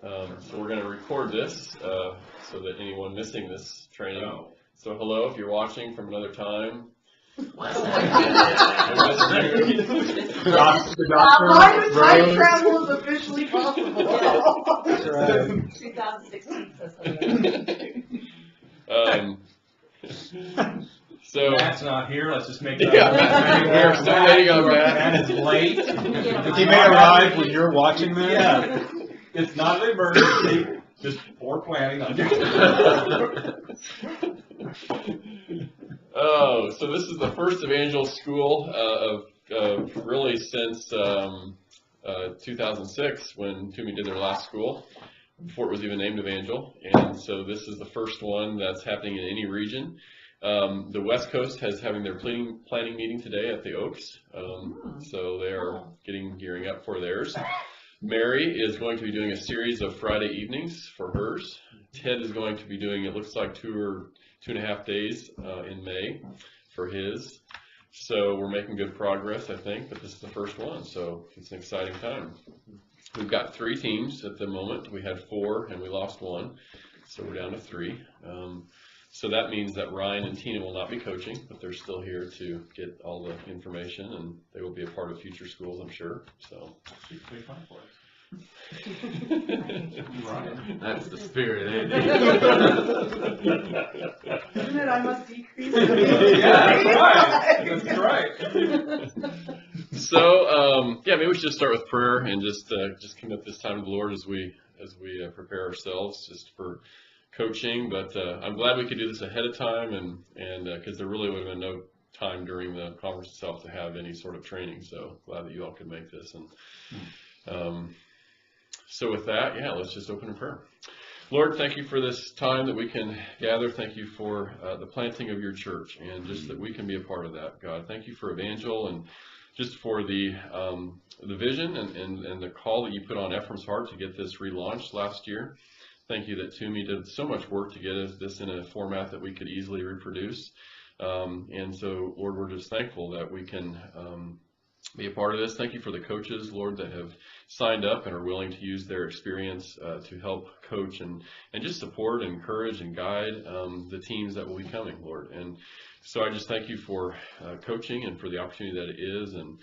So we're going to record this so that anyone missing this training. So hello, if you're watching from another time. Why would time travel is officially possible? 2016. So Matt's not here. Let's just make that. We're still waiting on Matt. Matt is late. He may arrive when you're watching this. Yeah. It's not an emergency. Just poor planning on your Oh, so this is the first Evangel school of really since 2006 when Toomey did their last school, before it was even named Evangel. And so this is the first one that's happening in any region. The West Coast is having their planning meeting today at the Oaks, so they are gearing up for theirs. Mary is going to be doing a series of Friday evenings for hers. Ted is going to be doing, it looks like 2 or 2.5 days in May for his. So we're making good progress, I think, but this is the first one, so it's an exciting time. We've got 3 teams at the moment. We had 4 and we lost 1, so we're down to 3. So that means that Ryan and Tina will not be coaching, but they're still here to get all the information, and they will be a part of future schools, I'm sure. So. That's the spirit, ain't Isn't it? I must decrease. Yeah, that's right. So, maybe we should just start with prayer and just commit this time to the Lord as we prepare ourselves just for coaching. But I'm glad we could do this ahead of time, and because there really would have been no time during the conference itself to have any sort of training. So glad that you all could make this. And so with that, let's just open in prayer. Lord, thank you for this time that we can gather. Thank you for the planting of your church, and just that we can be a part of that, God. Thank you for Evangel, and just for the vision and the call that you put on Ephraim's heart to get this relaunched last year. Thank you that Toomey did so much work to get this in a format that we could easily reproduce. And so, Lord, we're just thankful that we can be a part of this. Thank you for the coaches, Lord, that have signed up and are willing to use their experience to help coach and just support and encourage and guide the teams that will be coming, Lord. And so I just thank you for coaching and for the opportunity that it is, and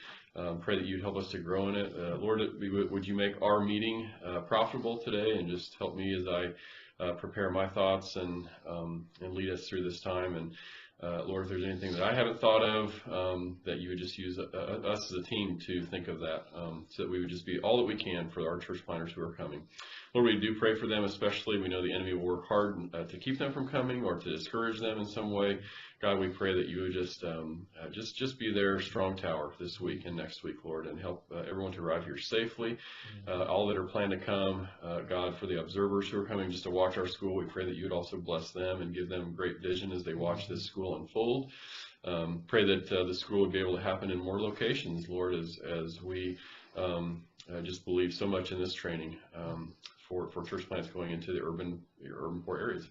pray that you'd help us to grow in it. Lord, would you make our meeting profitable today, and just help me as I prepare my thoughts and lead us through this time. And Lord, if there's anything that I haven't thought of, that you would just use us as a team to think of that, so that we would just be all that we can for our church planners who are coming. Lord, we do pray for them especially. We know the enemy will work hard to keep them from coming or to discourage them in some way. God, we pray that you would just be their strong tower this week and next week, Lord, and help everyone to arrive here safely. All that are planned to come, God, for the observers who are coming just to watch our school, we pray that you would also bless them and give them great vision as they watch this school unfold. Pray that the school would be able to happen in more locations, Lord, as we just believe so much in this training for church plants going into the urban poor areas.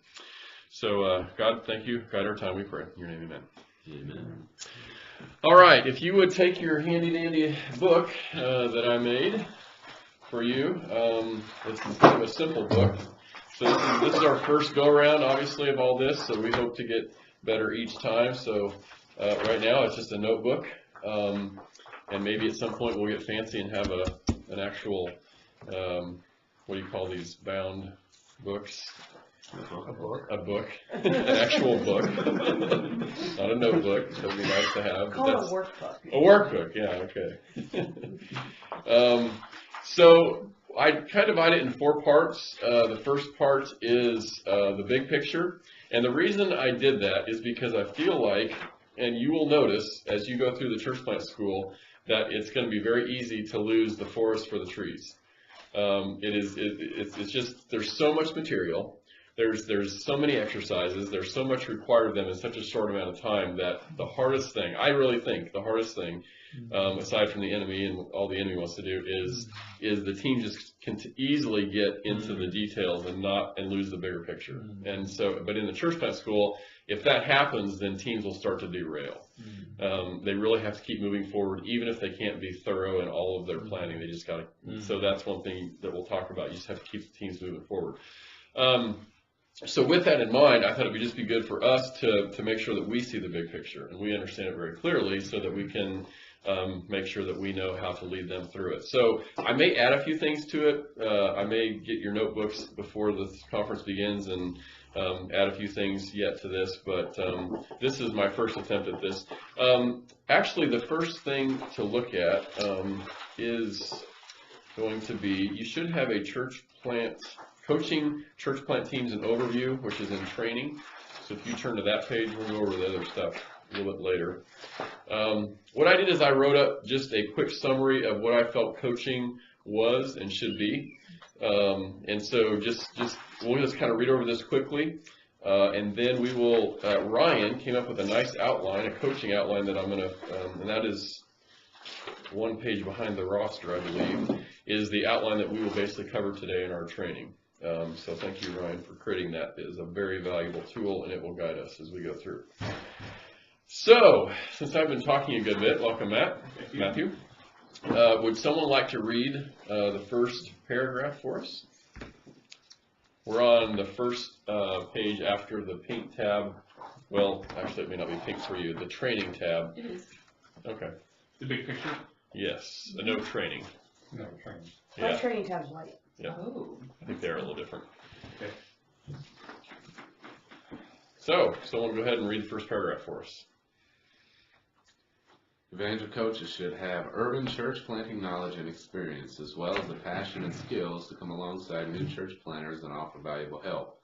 So, God, thank you. Guide our time, we pray. In your name, amen. Amen. All right, if you would take your handy-dandy book that I made for you. It's kind of a simple book. So this is our first go-around, obviously, of all this, so we hope to get better each time. So right now, it's just a notebook. And maybe at some point we'll get fancy and have an actual, what do you call these, bound books? A book. An actual book. Not a notebook. That would be nice to have. Call it a workbook. A workbook, yeah, okay. So I kind of divide it in 4 parts. The first part is the big picture. And the reason I did that is because I feel like, and you will notice as you go through the church plant school, that it's going to be very easy to lose the forest for the trees. It's just, there's so much material. there's so many exercises, there's so much required of them in such a short amount of time that the hardest thing, I really think the hardest thing, aside from the enemy and all the enemy wants to do, is the team just can easily get into the details and lose the bigger picture. And so, but in the church plant school, if that happens, then teams will start to derail. They really have to keep moving forward, even if they can't be thorough in all of their planning. They just got to. So that's one thing that we'll talk about. You just have to keep the teams moving forward. So with that in mind, I thought it would just be good for us to make sure that we see the big picture and we understand it very clearly, so that we can make sure that we know how to lead them through it. So I may add a few things to it. I may get your notebooks before the conference begins and add a few things yet to this, but this is my first attempt at this. Actually, the first thing to look at is going to be, you should have a church plant, coaching church plant teams and overview, which is in training. So if you turn to that page, we'll go over the other stuff a little bit later. What I did is I wrote up just a quick summary of what I felt coaching was and should be. And so we'll just kind of read over this quickly, and then we will, Ryan came up with a nice outline, a coaching outline that I'm going to, and that is one page behind the roster, I believe, is the outline that we will basically cover today in our training. So thank you, Ryan, for creating that. It is a very valuable tool, and it will guide us as we go through. So, since I've been talking a good bit, welcome, Matthew. Would someone like to read the first paragraph for us? We're on the first page after the pink tab. Well, actually, it may not be pink for you. The training tab. It is. Okay. The big picture? Yes. No training. No training. My Yeah. training tab's white. Yeah. Oh. I think they're a little different. Okay. So, someone go ahead and read the first paragraph for us. Evangel coaches should have urban church planting knowledge and experience, as well as the passion and skills to come alongside new church planters and offer valuable help.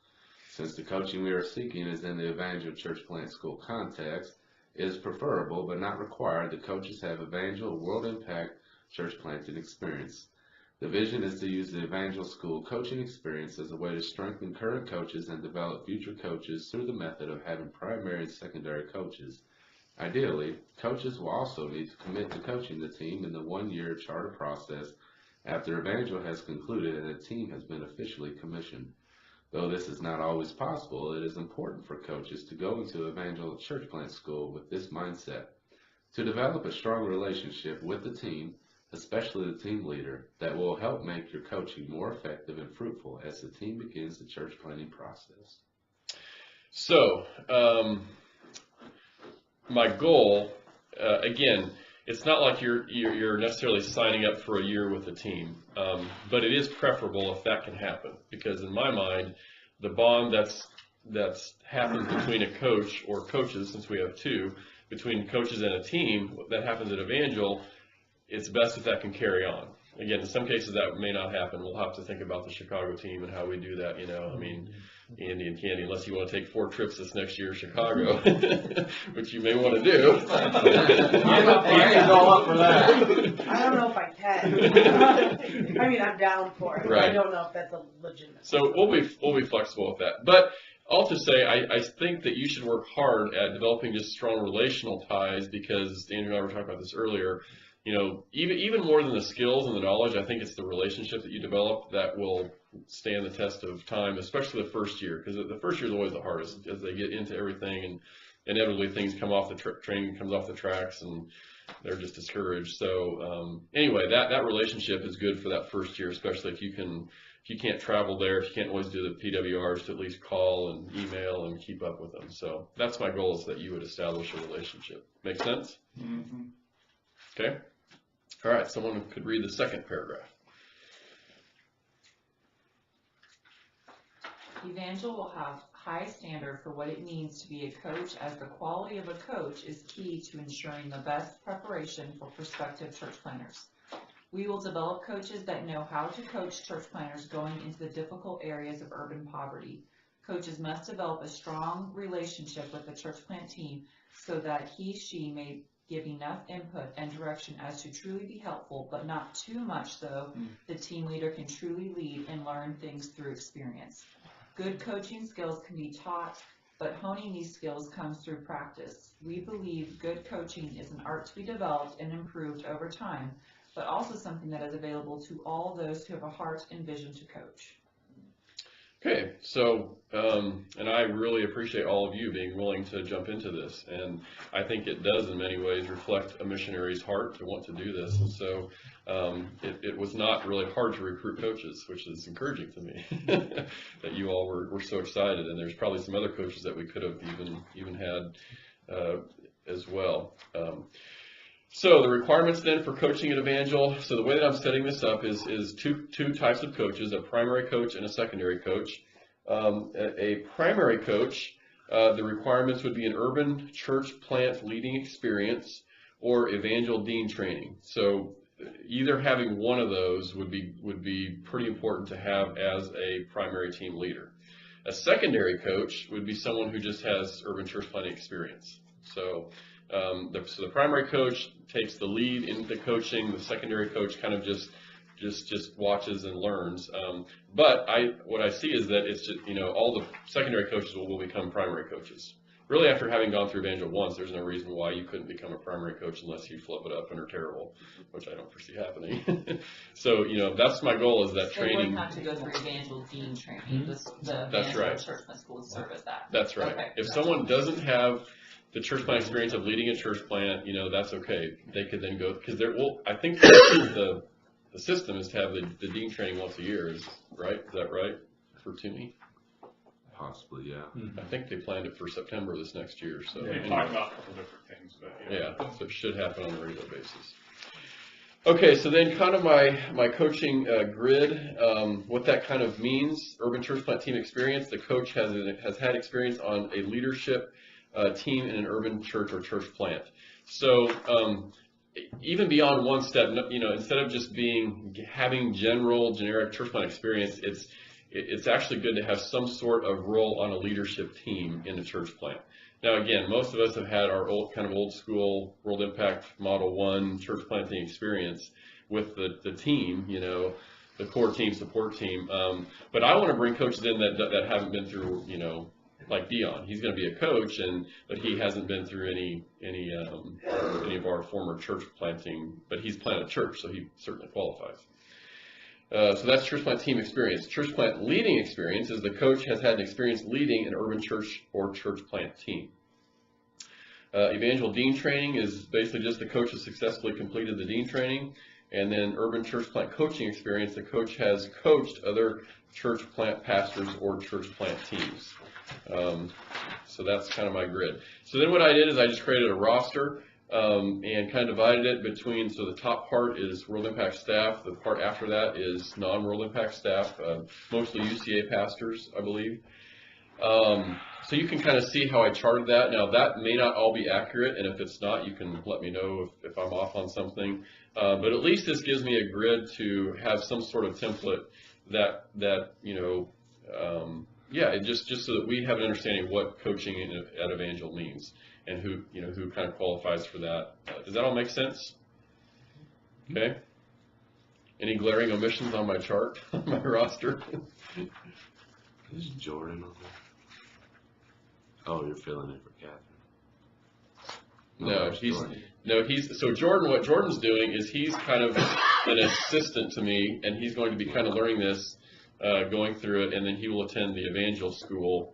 Since the coaching we are seeking is in the Evangel Church Plant School context, it is preferable but not required that coaches have Evangel World Impact church planting experience. The vision is to use the Evangel School coaching experience as a way to strengthen current coaches and develop future coaches through the method of having primary and secondary coaches. Ideally, coaches will also need to commit to coaching the team in the one-year charter process after Evangel has concluded and a team has been officially commissioned. Though this is not always possible, it is important for coaches to go into Evangel Church Plant School with this mindset: to develop a strong relationship with the team, especially the team leader, that will help make your coaching more effective and fruitful as the team begins the church planting process. So, my goal, again, it's not like you're necessarily signing up for a year with a team, but it is preferable if that can happen, because in my mind, the bond that's happens between a coach or coaches, since we have two, between coaches and a team that happens at Evangel, it's best if that can carry on. Again, in some cases that may not happen. We'll have to think about the Chicago team and how we do that, you know. I mean, Andy and Candy, unless you want to take 4 trips this next year to Chicago, which you may want to do. I'm all up for that. I don't know if I can. I mean, I'm down for it. Right. I don't know if that's a legitimate. So we'll be flexible with that. But all to say, I think that you should work hard at developing just strong relational ties, because Andrew and I were talking about this earlier. You know, even more than the skills and the knowledge, I think it's the relationship that you develop that will stand the test of time, especially the first year, because the first year is always the hardest as they get into everything, and inevitably things come off the training comes off the tracks and they're just discouraged. So anyway, that relationship is good for that first year, especially if you can't travel there, if you can't always do the PWRs, to at least call and email and keep up with them. So that's my goal, is that you would establish a relationship. Make sense? Mm-hmm. Okay. All right, someone could read the second paragraph. Evangel will have high standard for what it means to be a coach, as the quality of a coach is key to ensuring the best preparation for prospective church planners. We will develop coaches that know how to coach church planners going into the difficult areas of urban poverty. Coaches must develop a strong relationship with the church plant team so that she may give enough input and direction as to truly be helpful, but not too much so the team leader can truly lead and learn things through experience. Good coaching skills can be taught, but honing these skills comes through practice. We believe good coaching is an art to be developed and improved over time, but also something that is available to all those who have a heart and vision to coach. Okay, so, and I really appreciate all of you being willing to jump into this, and I think it does in many ways reflect a missionary's heart to want to do this, and so it was not really hard to recruit coaches, which is encouraging to me, that you all were so excited, and there's probably some other coaches that we could have even had as well. So the requirements then for coaching at Evangel, so the way that I'm setting this up is two types of coaches, a primary coach and a secondary coach. A primary coach, the requirements would be an urban church plant leading experience or Evangel Dean training. So either having one of those would be pretty important to have as a primary team leader. A secondary coach would be someone who just has urban church planting experience. So the primary coach takes the lead in the coaching. The secondary coach kind of just watches and learns. But what I see is that it's just, all the secondary coaches will become primary coaches. Really, after having gone through Evangel once, there's no reason why you couldn't become a primary coach unless you flip it up and are terrible, which I don't foresee happening. So, that's my goal, is that training. They wouldn't have to go through Evangel Dean training. The Evangel right. Church Plant School would serve as that. That's right. Okay. If someone doesn't have the church plant experience of leading a church plant, that's okay. They could then go, because I think the system is to have the dean training once a year, right? Is that right for Toomey? Possibly, yeah. I think they planned it for September this next year. So They talked about a couple different things, but yeah, so it should happen on a regular basis. Okay, so then kind of my coaching grid, what that kind of means: urban church plant team experience. The coach has had experience on a leadership team in an urban church or church plant. So even beyond one step, instead of just having generic church plant experience, it's actually good to have some sort of role on a leadership team in a church plant. Now, again, most of us have had our old school World Impact Model 1 church planting experience with the team, the core team, support team. But I want to bring coaches in that haven't been through, like Dion. He's going to be a coach, but he hasn't been through any of our former church planting, but he's planted a church, so he certainly qualifies. So that's church plant team experience. Church plant leading experience is the coach has had an experience leading an urban church or church plant team. Evangel Dean training is basically just the coach has successfully completed the Dean training. And then urban church plant coaching experience, the coach has coached other church plant pastors or church plant teams. So that's kind of my grid. So then what I did is I just created a roster and kind of divided it between, so the top part is World Impact staff, the part after that is non-World Impact staff, mostly UCA pastors, I believe. So you can kind of see how I charted that. Now that may not all be accurate, and if it's not, you can let me know if I'm off on something. But at least this gives me a grid to have some sort of template that just so that we have an understanding of what coaching at Evangel means and who kind of qualifies for that. Does that all make sense? Okay. Any glaring omissions on my chart, on my roster? Is Jordan on there? Oh, you're filling in for Catherine. So Jordan, what Jordan's doing is he's kind of an assistant to me, and he's going to be kind of learning this, going through it, and then he will attend the Evangel school.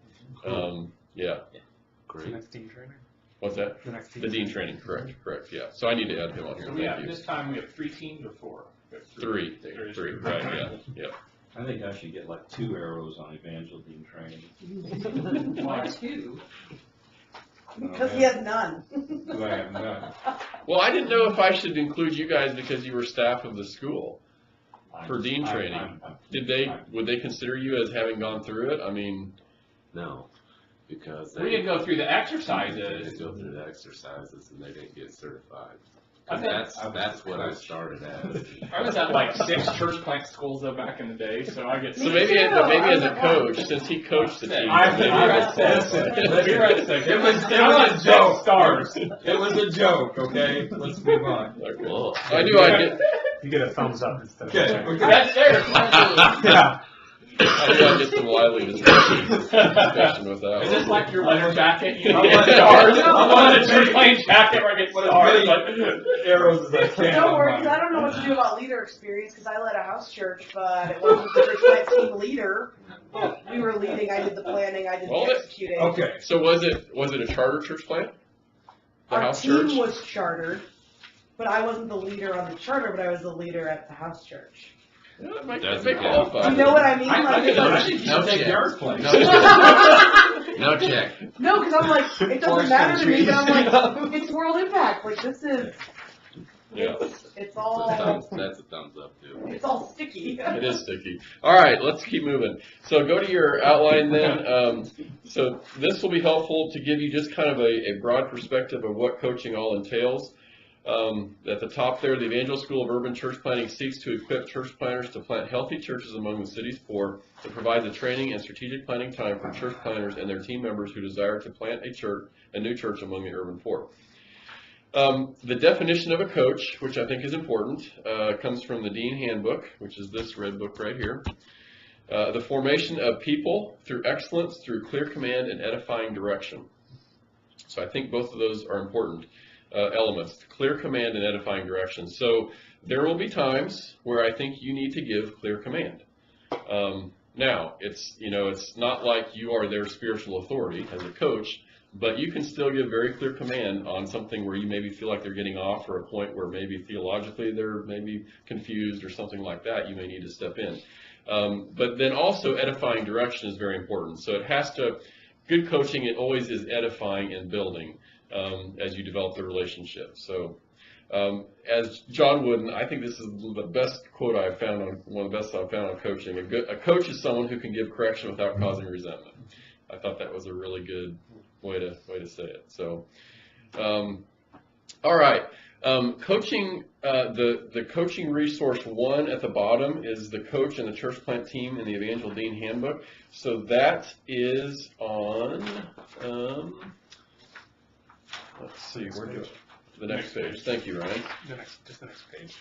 Yeah. Great. The next team training? What's that? The Dean training, correct, yeah. So I need to add him on here. So this time we have 3 teams or 4? Three, right, yeah. I think I should get like 2 arrows on Evangel Dean training. Why 2? Because he has none. Do I have none? Well, I didn't know if I should include you guys because you were staff of the school for Dean training. Would they consider you as having gone through it? I mean, No, because We didn't go through the they exercises. didn't go through the exercises and they didn't get certified. I think- That's what I started as. I was at like 6 church plant schools though back in the day, so I get. so maybe as a coach, since he coached the team. I read 6. We read 6. It was a joke. Stars. It was a joke, okay? Let's move on. Okay. Whoa. I knew I did. You get a thumbs up instead of Okay, a okay. That's fair. Yeah. I think I get some lively discussion with that. Is this like your winter jacket? You know, I want stars. stars. I want a church plane jacket where I get stars. Like, Arrows as I can. Don't on worry, mine. because I don't know what to do about leader experience, because I led a house church, but it wasn't the church plant team leader. We were leading, I did the planning, I did Well, the executing. Okay. So was it a charter church plant? The Our house team church? was chartered, but I wasn't the leader on the charter, but I was the leader at the house church. Yeah, it might Doesn't be count. qualified. You know what I mean? I Like, it's like, think you No should take check. Darren's place. No check. No check. no, because I'm like, it doesn't matter to me, but I'm like, it's World Impact, like, this is, Yeah, it's all, That's a thumbs up too. it's all sticky. it is sticky. All right, let's keep moving. So go to your outline then. So this will be helpful to give you just kind of a broad perspective of what coaching all entails. At the top there, the Evangel School of Urban Church Planting seeks to equip church planters to plant healthy churches among the city's poor. It provides the training and strategic planning time for church planters and their team members who desire to plant a new church among the urban poor. The definition of a coach, which I think is important, comes from the Dean Handbook, which is this red book right here. The formation of people through excellence, through clear command and edifying direction. So I think both of those are important elements, clear command and edifying direction. So there will be times where I think you need to give clear command. Now, it's not like you are their spiritual authority as a coach, but you can still give very clear command on something where you maybe feel like they're getting off, or a point where maybe theologically they're maybe confused or something like that. You may need to step in. But then also edifying direction is very important. So it has to, good coaching, it always is edifying and building as you develop the relationship. So as John Wooden, I think this is the best quote I've found on, one of the best I've found on coaching. A coach is someone who can give correction without causing resentment. I thought that was a really good way to say it. So, all right. Coaching, the coaching resource 1 at the bottom is the coach and the church plant team in the Evangel Dean Handbook. So that is on, let's see, where do the next page. Thank you, Ryan. Just the next page.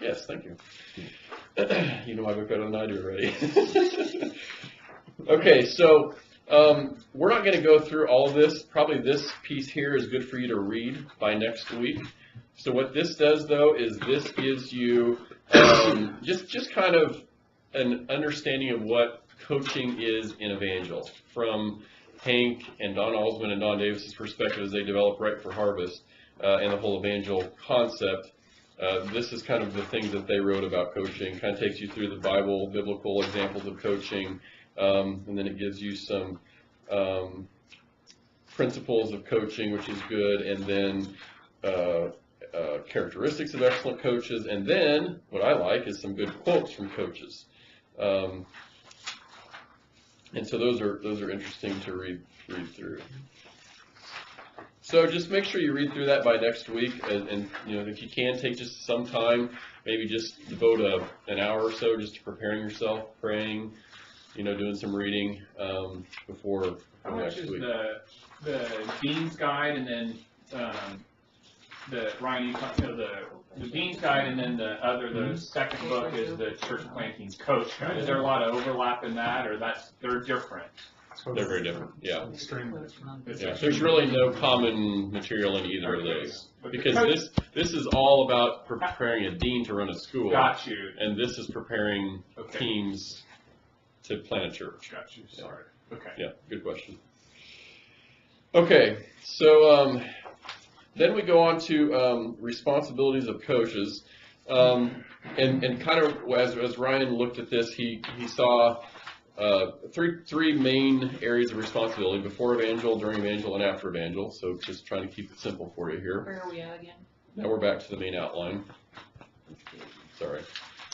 Yes, thank you. You know my book better than I do already. Okay, so we're not going to go through all of this. Probably this piece here is good for you to read by next week. So what this does, though, is this gives you just kind of an understanding of what coaching is in Evangel from Hank and Don Alsman and Don Davis's perspective as they develop Right for Harvest and the whole Evangel concept. This is kind of the things that they wrote about coaching. Kind of takes you through the Bible, biblical examples of coaching, and then it gives you some principles of coaching, which is good, and then characteristics of excellent coaches, and then what I like is some good quotes from coaches. And so those are interesting to read through. So just make sure you read through that by next week, and you know, if you can, take just some time, maybe just devote an hour or so just to preparing yourself, praying, you know, doing some reading before how much next is week. the Dean's Guide, and then the Ryan, you talked about the Dean's Guide, and then the second book is the Church Planting's Coach Guide. Is there a lot of overlap in that, or they're different? They're very different, yeah. Extremely. Yeah, there's really no common material in either of those, because this is all about preparing a dean to run a school, Got you. and this is preparing Okay. teams to plant a church. Got you. Sorry. Okay. Yeah, good question. Okay, so then we go on to responsibilities of coaches, and kind of as Ryan looked at this, he saw three main areas of responsibility: before Evangel, during Evangel, and after Evangel. So just trying to keep it simple for you here. Where are we at again? Now we're back to the main outline. Sorry,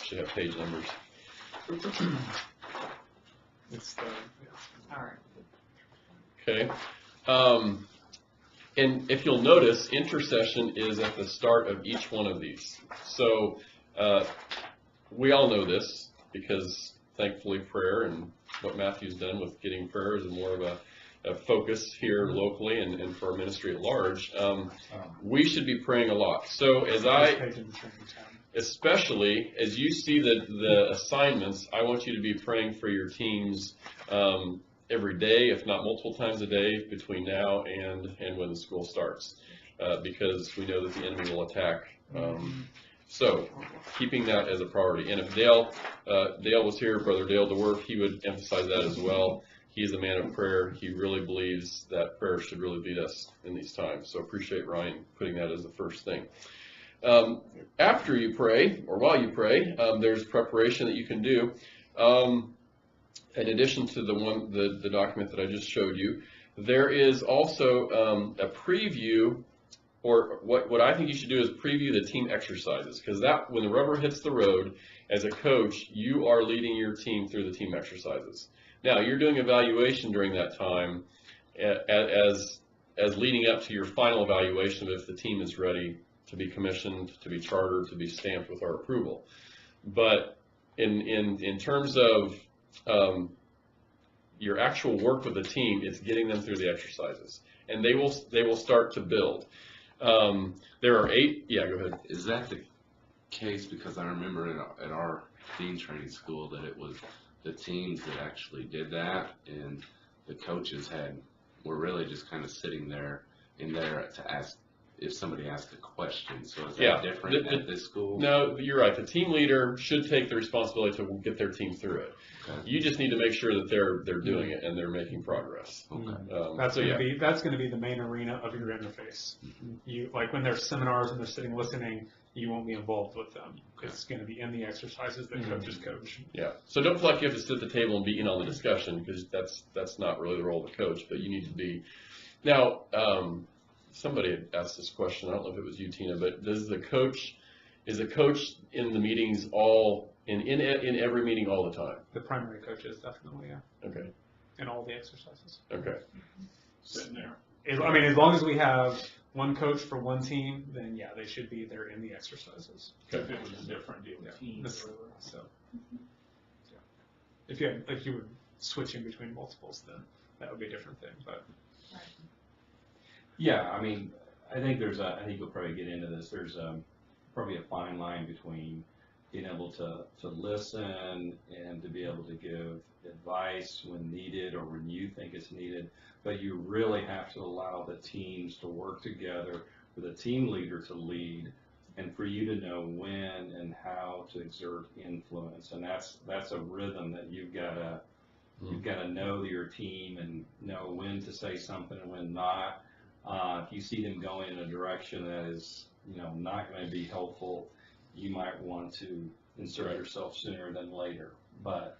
should have page numbers. It's the, All right. Okay. And if you'll notice, intercession is at the start of each one of these. So we all know this because thankfully prayer and what Matthew's done with getting prayer is more of a focus here locally and for our ministry at large. We should be praying a lot. So especially as you see the assignments, I want you to be praying for your teams every day, if not multiple times a day, between now and when the school starts, because we know that the enemy will attack. So keeping that as a priority. And if Dale was here, Brother Dale DeWerf, he would emphasize that as well. He is a man of prayer. He really believes that prayer should really lead us in these times. So appreciate Ryan putting that as the first thing. After you pray, or while you pray, there's preparation that you can do. In addition to the document that I just showed you, there is also a preview, or what I think you should do is preview the team exercises, because that, when the rubber hits the road, as a coach, you are leading your team through the team exercises. Now, you're doing evaluation during that time as leading up to your final evaluation of if the team is ready to be commissioned, to be chartered, to be stamped with our approval. But in terms of your actual work with the team, it's getting them through the exercises, and they will start to build. There are 8. Yeah, go ahead. Is that the case? Because I remember at our dean training school that it was the teams that actually did that, and the coaches were really just kind of sitting there to ask if somebody asked a question. So is that different at this school? No, you're right. The team leader should take the responsibility to get their team through it. Okay. You just need to make sure that they're doing it and they're making progress. Okay. That's going to be the main arena of your interface. You, like when there's seminars and they're sitting listening, you won't be involved with them. It's going to be in the exercises that coaches coach. Yeah. So don't feel like you have to sit at the table and be in on the discussion, because that's not really the role of the coach. But you need to be. Now, somebody had asked this question. I don't know if it was you, Tina, but is the coach in the meetings all in every meeting all the time? The primary coaches, definitely, yeah. Okay. In all the exercises. Okay. Sitting there. I mean, as long as we have one coach for one team, then yeah, they should be there in the exercises. If it was a different deal with teams. So, yeah. If you were switching between multiples, then that would be a different thing. But Yeah, I mean, I think I think we'll probably get into this. There's probably a fine line between being able to listen and to be able to give advice when needed or when you think it's needed, but you really have to allow the teams to work together, for the team leader to lead, and for you to know when and how to exert influence. And that's a rhythm that you've got to know your team and know when to say something and when not. If you see them going in a direction that is, not going to be helpful, you might want to insert yourself sooner than later. But,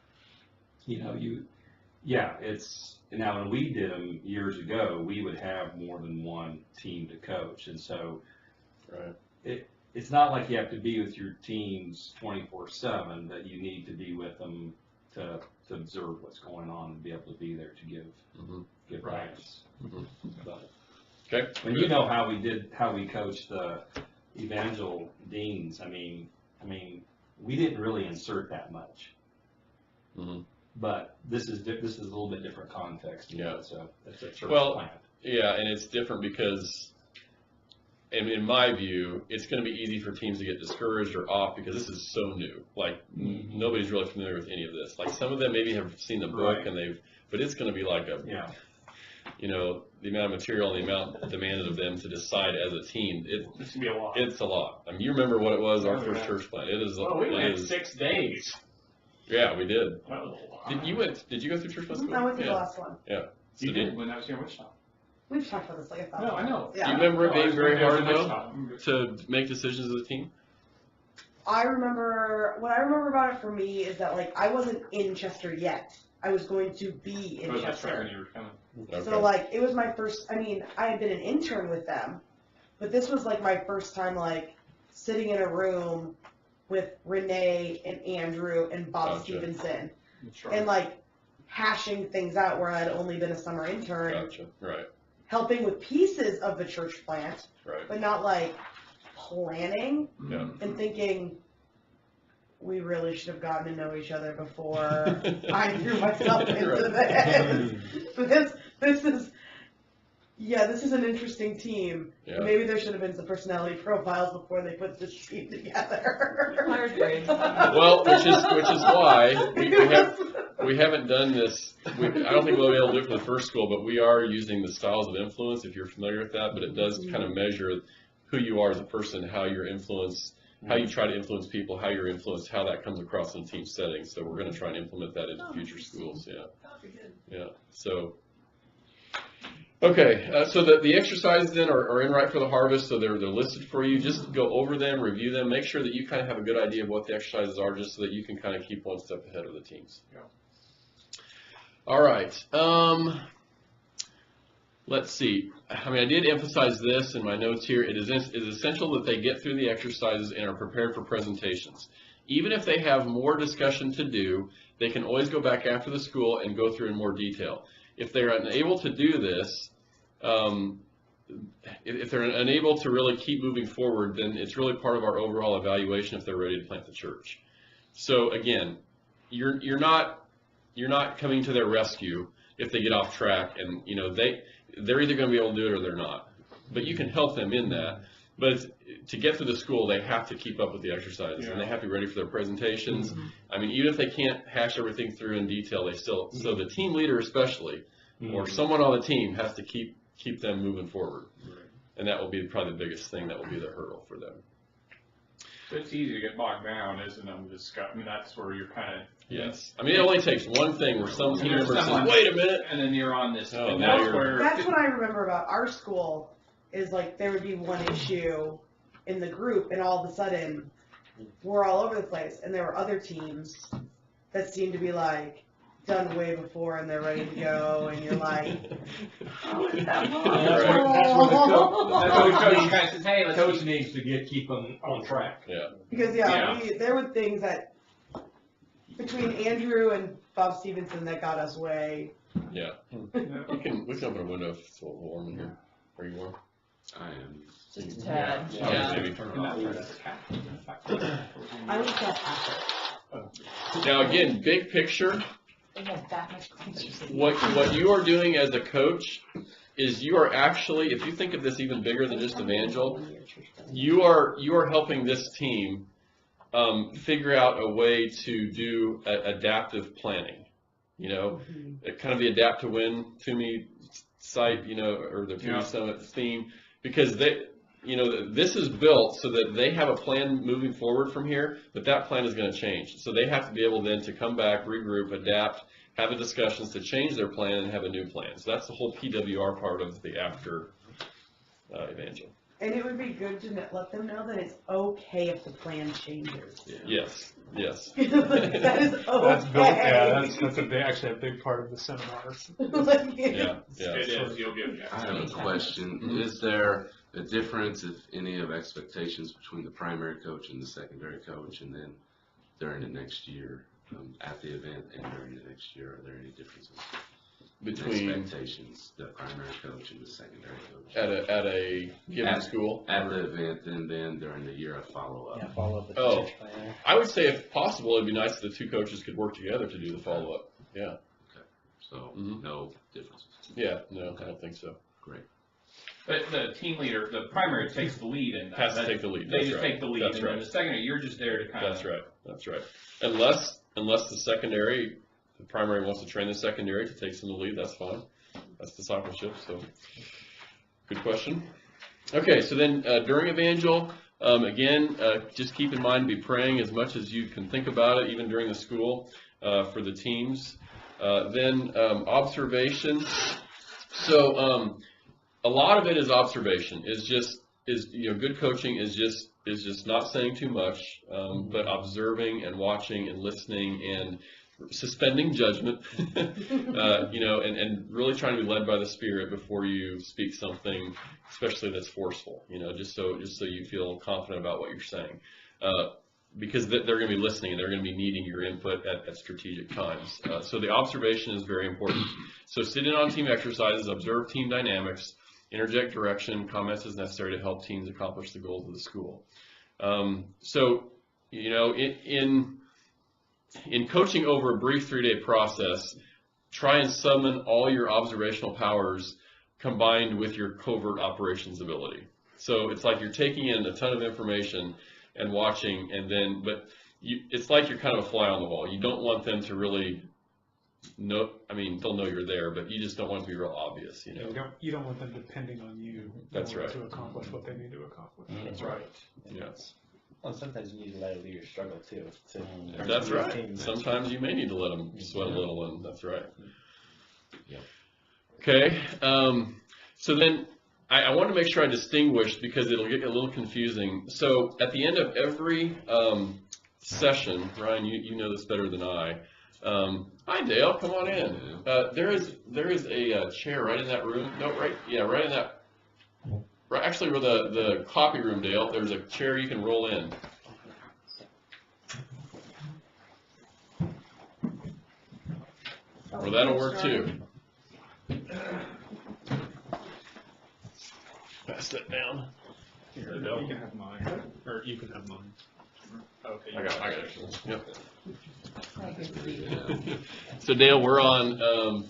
it's, now when we did them years ago, we would have more than one team to coach. And so it's not like you have to be with your teams 24/7, that you need to be with them to observe what's going on and be able to be there to give guidance. But, Okay. when you know how we coached the Evangel deans, I mean, we didn't really insert that much. But this is a little bit different context. It's a church plant. Yeah, and it's different because, in my view, it's going to be easy for teams to get discouraged or off because this is so new. Like nobody's really familiar with any of this. Like some of them maybe have seen the book but it's going to be like the amount of material and the amount demanded of them to decide as a team. This can be a lot. It's a lot. I mean, you remember what it was, our first church plant. It is. Well, we went 6 days. Yeah, we did. That was a lot. Did you go through church plant school? I went to the last one. Yeah. So You did when I was here in Wichita. We've talked about this like 1,000 No, I know. Do you Yeah. remember it being very hard Wichita. to make decisions as a team? What I remember about it for me is that I wasn't in Chester yet. I was going to be in That's right when Chester. you were coming. Okay. So it was my first, I had been an intern with them, but this was my first time sitting in a room with Renee and Andrew and Bob Gotcha. Stevenson That's right. and hashing things out where I'd only been a summer intern, Gotcha. Right. helping with pieces of the church plant, Right. but not planning Yeah. and thinking we really should have gotten to know each other before I threw myself into Right. this. But this is yeah, this is an interesting team. Yeah. Maybe there should have been some personality profiles before they put this team together. Myers Briggs. Well, which is why we haven't done this. I don't think we'll be able to do it for the first school, but we are using the styles of influence, if you're familiar with that. But it does kind of measure who you are as a person, how you're influenced, how you try to influence people, how you're influenced, how that comes across in a team setting. So we're going to try and implement that into future schools. Yeah. Yeah. So. Okay, so the exercises then are in Right for the Harvest, so they're listed for you. Just go over them, review them, make sure that you kind of have a good idea of what the exercises are, just so that you can kind of keep one step ahead of the teams. Yeah. All right. Let's see. I mean, I did emphasize this in my notes here. It is essential that they get through the exercises and are prepared for presentations. Even if they have more discussion to do, they can always go back after the school and go through in more detail. If they're unable to do this, if they're unable to really keep moving forward, then it's really part of our overall evaluation if they're ready to plant the church. So again, you're not coming to their rescue if they get off track, and they're either going to be able to do it or they're not. But you can help them in that. But to get through the school, they have to keep up with the exercises, and they have to be ready for their presentations. I mean, even if they can't hash everything through in detail, they still. So the team leader, especially, or someone on the team, has to keep them moving forward, and that will be probably the biggest thing. That will be the hurdle for them. It's easy to get bogged down, isn't it? I mean, that's where you're kind of. Yes. I mean, it only takes one thing where some team member says, Someone- "Wait a minute," And then you're on this, Oh, and now that's you're- where. That's what I remember about our school, is like there would be one issue in the group and all of a sudden we're all over the place, and there were other teams that seemed to be like done way before and they're ready to go, and you're like, oh, is that That's where the coach kind of says, hey, let's coach needs to keep them on track. Yeah. Because Yeah. there were things that between Andrew and Bob Stevenson that got us way. Yeah. We can open a window if it's a little warm in here. Are you warm? I am. Just a tad. Yeah. Maybe. I was that after. Now again, big picture. They had that much confidence. What you are doing as a coach is you are actually, if you think of this even bigger than just Evangel, you are helping this team figure out a way to do adaptive planning. Kind of the Adapt to Win to me site, or the Community Summit theme, because this is built so that they have a plan moving forward from here, but that plan is going to change. So they have to be able then to come back, regroup, adapt, have the discussions to change their plan and have a new plan. So that's the whole PWR part of the after Evangel. And it would be good to let them know that it's okay if the plan changes. Yes. Yes. That is okay. That's built. Yeah, that's actually a big part of the seminars. Yeah. It is, you'll get I have a question. Is there a difference, if any, of expectations between the primary coach and the secondary coach, and then during the next year, at the event and during the next year, are there any differences Between expectations, the primary coach and the secondary coach? at a given school. At the event and then during the year of follow-up. Yeah, follow up with the Oh. church planner. I would say if possible, it'd be nice if the two coaches could work together to do the follow-up. Yeah. So, Mhm. no differences. Yeah. No, I don't think so. Great. But the team leader, the primary takes the lead in that. Has to take the lead. They That's just right. take the lead, That's and then right. the secondary, you're just there to kind of. That's right. That's right. Unless the secondary, the primary wants to train the secondary to take some of the lead, that's fine. That's discipleship. So, good question. Okay, so then during Evangel, again, just keep in mind, be praying as much as you can think about it, even during the school, for the teams. Then observation. So a lot of it is observation. Good coaching is just not saying too much, but observing and watching and listening and suspending judgment, and really trying to be led by the Spirit before you speak something, especially that's forceful, just so you feel confident about what you're saying. Because they're going to be listening and they're going to be needing your input at strategic times. So the observation is very important. So sit in on team exercises, observe team dynamics, interject direction, comments as necessary to help teams accomplish the goals of the school. In coaching over a brief 3-day process, try and summon all your observational powers combined with your covert operations ability. So it's like you're taking in a ton of information and watching, and then, but it's like you're kind of a fly on the wall. You don't want them to really know, I mean, they'll know you're there, but you just don't want it to be real obvious, you know? You don't want them depending on you That's right. to accomplish what they need to accomplish. That's right. Yes. Well, sometimes you need to let a leader struggle too. That's right. Sometimes you may need to let them sweat a little, and that's right. Yep. Okay. So then I want to make sure I distinguish, because it'll get a little confusing. So at the end of every session, Ryan, you know this better than I. Hi, Dale. Come on in. There is a chair right in that room. No, right in that. Right, actually, where the copy room, Dale. There's a chair you can roll in. Well, that'll work too. Pass that down. Here, you can have mine, or you can have mine. Okay. I got it. Yep. I can see. So Dale, we're on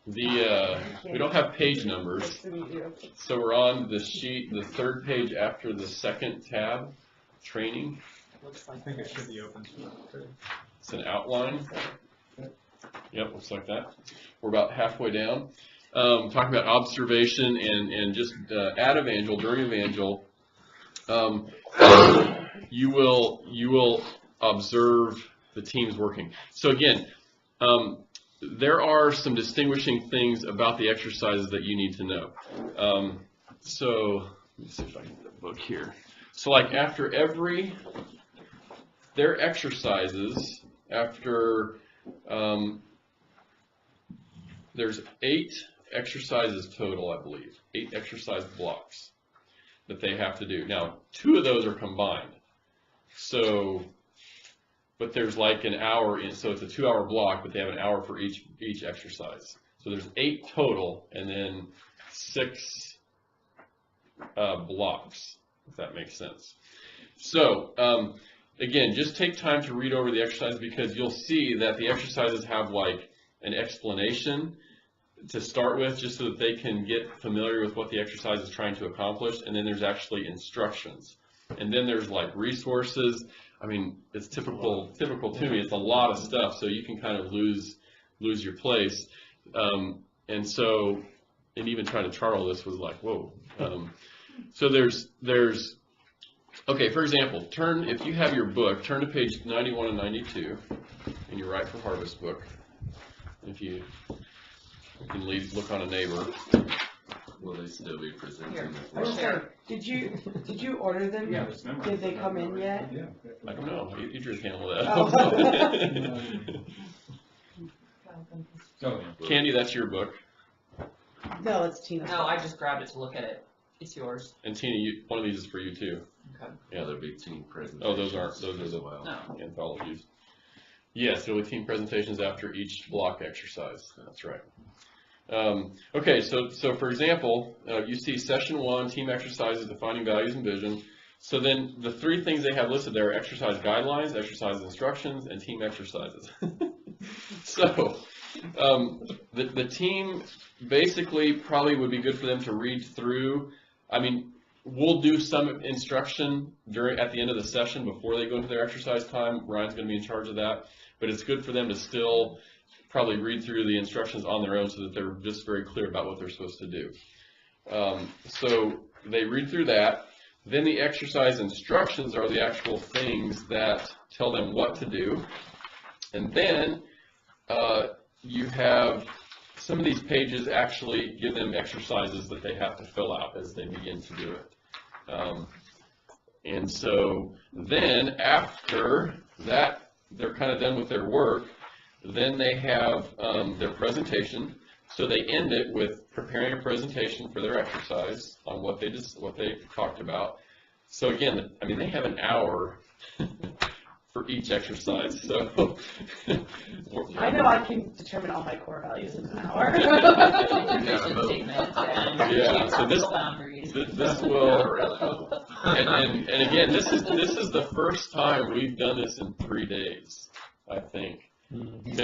we don't have page numbers, Nice to meet you. so we're on the sheet, the third page after the second tab, training. I think it should be open. It's an outline. Yep, looks like that. We're about halfway down. Talking about observation and just at Evangel, during Evangel, you will observe the teams working. So again, there are some distinguishing things about the exercises that you need to know. So let me see if I can get the book here. So like after their exercises, after there's 8 exercises total, I believe, 8 exercise blocks that they have to do. Now, 2 of those are combined. So, but there's like an hour in, so it's a 2-hour block, but they have an hour for each exercise. So there's 8 total, and then 6 blocks, if that makes sense. So, again, just take time to read over the exercise, because you'll see that the exercises have like an explanation to start with, just so that they can get familiar with what the exercise is trying to accomplish, and then there's actually instructions. And then there's like resources. I mean, it's typical to me. It's a lot of stuff, so you can kind of lose your place. And so, and even trying to chart all this was like, whoa. So there's okay, for example, if you have your book, turn to page 91 and 92 in your Right for Harvest book. If you can look on a neighbor. Will they still be presenting? Here. I was gonna say, did you order them? Yeah, this number. Did they come in yet? Yeah. I don't know. Idris handle that. Oh, Candy, that's your book. No, it's Tina. No, I just grabbed it to look at it. It's yours. And Tina, one of these is for you too. Okay. Yeah, there'll be team presentations. Oh, those are as the well. No. anthologies. Yes, there'll be team presentations after each block exercise. That's right. Okay, so for example, you see session 1, team exercises, defining values and vision. So then the 3 things they have listed there are exercise guidelines, exercise instructions, and team exercises. So the team basically probably would be good for them to read through. I mean, we'll do some instruction at the end of the session before they go into their exercise time. Ryan's going to be in charge of that. But it's good for them to still probably read through the instructions on their own, so that they're just very clear about what they're supposed to do. So they read through that. Then the exercise instructions are the actual things that tell them what to do. And then you have some of these pages actually give them exercises that they have to fill out as they begin to do it. And so then after that, they're kind of done with their work. Then they have their presentation. So they end it with preparing a presentation for their exercise on what they talked about. So again, I mean, they have an hour for each exercise. So I know I can determine all my core values in an hour. Vision statement and Yeah, so this- boundaries. this will, and again, this is the first time we've done this in 3 days, I think.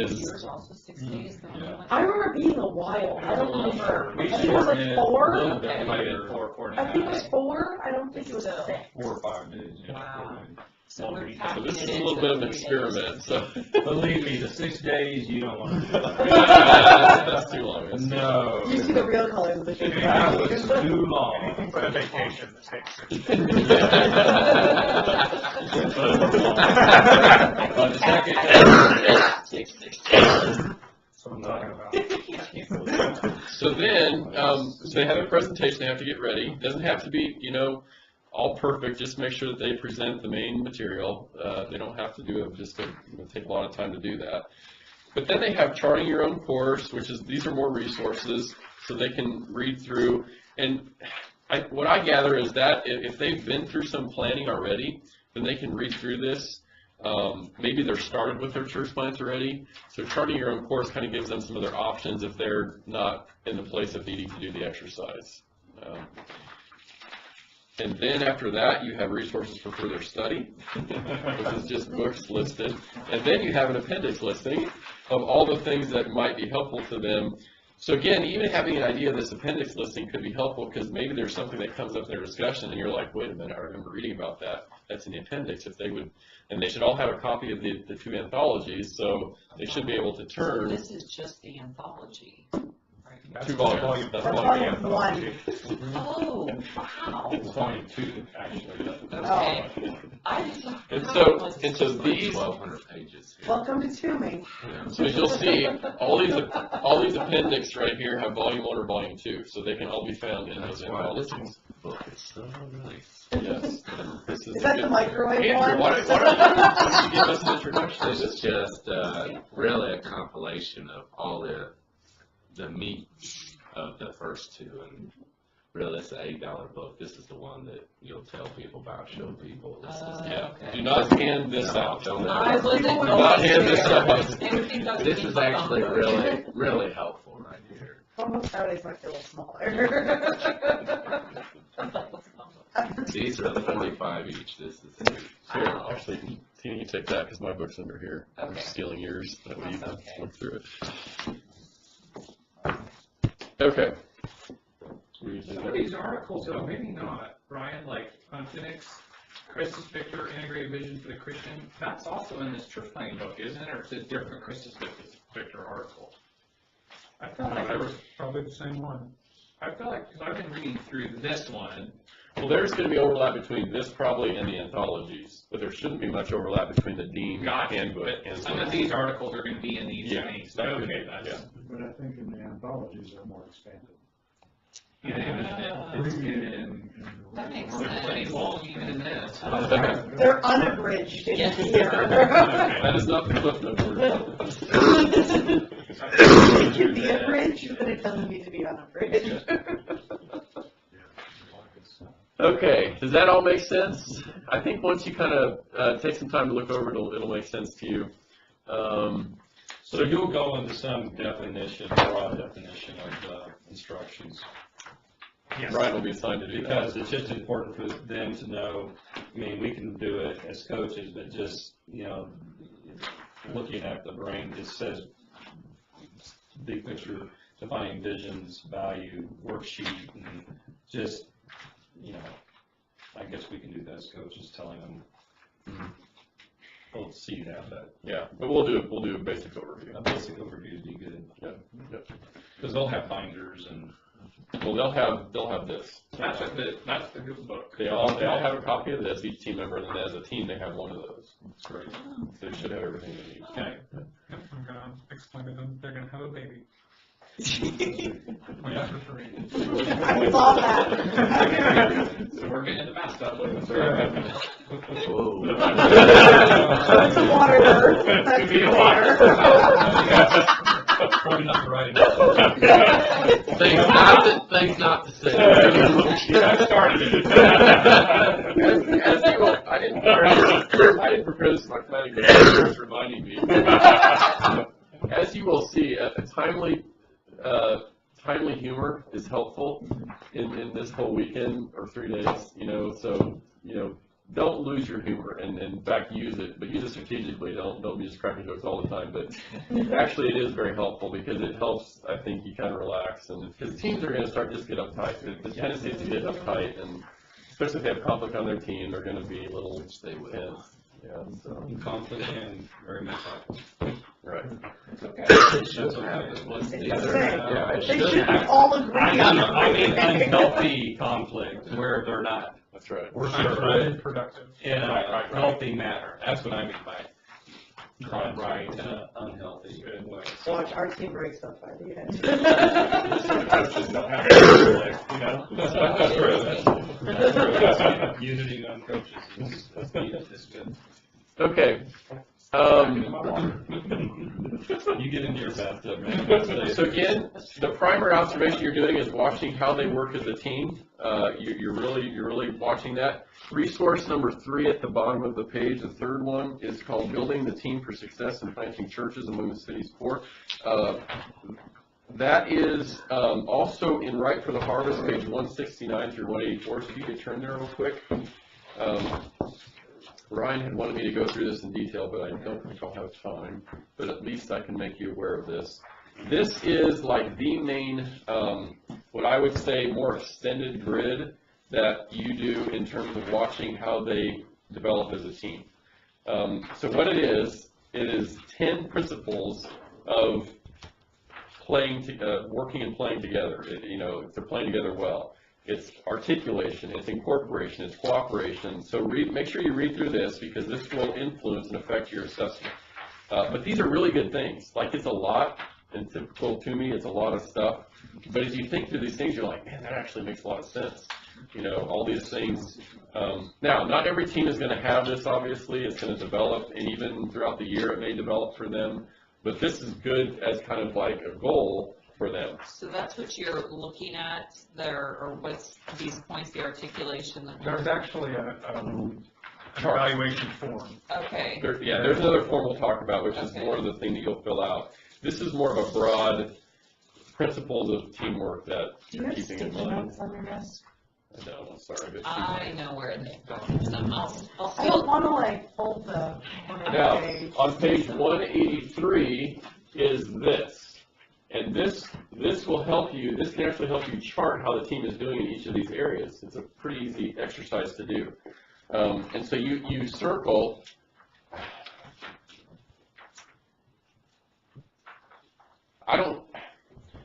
Is- yours also 6 days? the one Yeah. we went I to? remember being a while. I don't remember. We I think it was shortened like it 4. a little bit Okay. It might have later, been 4 and I a think it was half. 4. I don't think it was 6. 4 or 5 days, yeah. Wow. So we're So packing this it is a into little bit of an 3 days. experiment, so. Believe me, the 6 days, you don't want to do that. That's too long. That's too long. No. You see the real colors of the shade. That was too long. For a vacation, that takes it. On the second day, So I'm talking about. So then, they have a presentation they have to get ready. Doesn't have to be, all perfect. Just make sure that they present the main material. They don't have to do it. Just take a lot of time to do that. But then they have charting your own course, which is these are more resources, so they can read through. And what I gather is that if they've been through some planning already, then they can read through this. Maybe they're started with their church plants already. So charting your own course kind of gives them some other options if they're not in the place of needing to do the exercise. And then after that, you have resources for further study, which is just books listed. And then you have an appendix listing of all the things that might be helpful to them. So again, even having an idea of this appendix listing could be helpful because maybe there's something that comes up in their discussion and you're like, wait a minute, I remember reading about that. That's in the appendix. If they would, and they should all have a copy of the 2 anthologies, so they should be able to So turn. this is just the anthology, right? That's 2 volumes. That's That's volume volume 1. Oh, wow. it's volume 2, actually. Okay. I just. And so these, 1,200 pages. Welcome to Toomey. so as you'll see, all these appendix right here have volume 1 or volume 2, so they can all be found in those That's why this anthologies. book is so nice. Yes. This Is that a the good- microwave Andrew, one? why don't you give us an introduction? This is just really a compilation of all the meat of the first 2, and really it's an $8 book. This is the one that you'll tell people about, show people. This is Yeah, Okay. do not hand this out. Don't I ever- wasn't Do not hand this out. Anything that's This being is actually done. really, really helpful right here. Almost Saturdays might be a little smaller. These are 45 each. This is Here, actually, Tina, you take that because my book's under here. I'm Okay. stealing yours. That way you can Okay. look through it. Okay. Some of these articles, though, maybe not, Brian, like on Phoenix, Christus Victor, Integrated Vision for the Christian, that's also in this church planning book, isn't it, or is it a different Christus Victor article? I felt like there was, Probably the same one. I feel like, because I've been reading through this one, Well, there's going to be overlap between this probably and the anthologies, but there shouldn't be much overlap between the Dean gotcha, handbook but and some of these articles are gonna be in these Yeah, things. that could Okay, be, that's. yeah. But I think in the anthologies are more expanded. Yeah, it's in, That makes plenty sense. long even in this. They're unabridged in Yes. here. That is not the clip note version. It can be abridged, but it doesn't need to be unabridged. Okay, does that all make sense? I think once you kind of take some time to look over it, it'll make sense to you. So you'll go into some definition, broad definition of instructions. Yes. Brian will be assigned to do that. Because it's just important for them to know, I mean, we can do it as coaches, but just, looking at the brain, it says big picture, defining visions, value, worksheet, and just, I guess we can do that as coaches, telling them, we'll see that, but Yeah, but we'll do a basic overview. a basic overview would be good. Yeah. Because they'll have binders and. Well, they'll have this. That's the good book. They all have a copy of this, each team member, and then as a team, they have one of those. That's great. So they should have everything they need. Okay. Yep, I'm gonna explain to them, they're gonna have a baby. I saw that. So we're getting into math stuff. Whoa. That's water birth. That's water. Probably not the right. Things not to say. I started it. As you will, I didn't prepare this much planning, but it's reminding me. As you will see, a timely humor is helpful in this whole weekend or 3 days. So don't lose your humor, and in fact use it, but use it strategically. Don't be just cracking jokes all the time. But actually, it is very helpful because it helps. I think you kind of relax, and because teams are going to start just get uptight. The tendency is to get uptight, and especially if they have conflict on their team, they're going to be a little tense. Yeah, so Conflict and very much like. right. Okay. Yeah, it They should should happen. all agree. I mean unhealthy conflict where they're not. That's right. We're Productive. in a healthy manner. That's what I mean by right in an unhealthy way. Watch, our team breaks up by the end. Coaches don't have conflict, you know? That's true. Unity among coaches is good. Okay. You get into your bathtub, man. So again, the primary observation you're doing is watching how they work as a team. You're really watching that. Resource number 3 at the bottom of the page, the third one, is called Building the Team for Success in Planting Churches Among the City's Poor. That is also in Right for the Harvest, page 169 through 184. So if you could turn there real quick. Ryan had wanted me to go through this in detail, but I don't think I'll have time. But at least I can make you aware of this. This is like the main, what I would say, more extended grid that you do in terms of watching how they develop as a team. So what it is 10 principles of working and playing together. If they're playing together well. It's articulation, it's incorporation, it's cooperation. So make sure you read through this because this will influence and affect your assessment. But these are really good things. Like it's a lot, and typical to me, it's a lot of stuff. But as you think through these things, you're like, man, that actually makes a lot of sense. All these things. Now, not every team is going to have this, obviously. It's going to develop, and even throughout the year it may develop for them. But this is good as kind of like a goal for them. So that's what you're looking at there, or what's these points, the articulation? There's actually an evaluation form. Okay. There's another form we'll talk about, which is more of the thing that you'll fill out. This is more of a broad principles of teamwork that Do you you're have keeping sticky in mind. notes on your desk? I know, I'm sorry, but I know where they go. So I'll I don't want to fold the now, page. on page 183 is this. And this will help you, this can actually help you chart how the team is doing in each of these areas. It's a pretty easy exercise to do. And so you circle,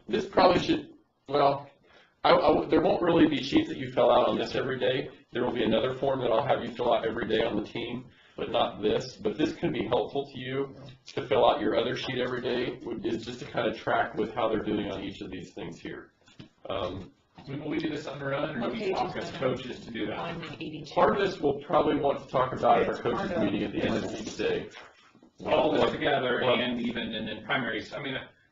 this probably should, well, there won't really be sheets that you fill out on this every day. There will be another form that I'll have you fill out every day on the team, but not this. But this can be helpful to you to fill out your other sheet every day, is just to kind of track with how they're doing on each of these things here. Will we do this on our own, or do we talk as coaches to do that? Part of this we'll probably want to talk about at our coaches meeting at the end of each day. All this together and then primaries,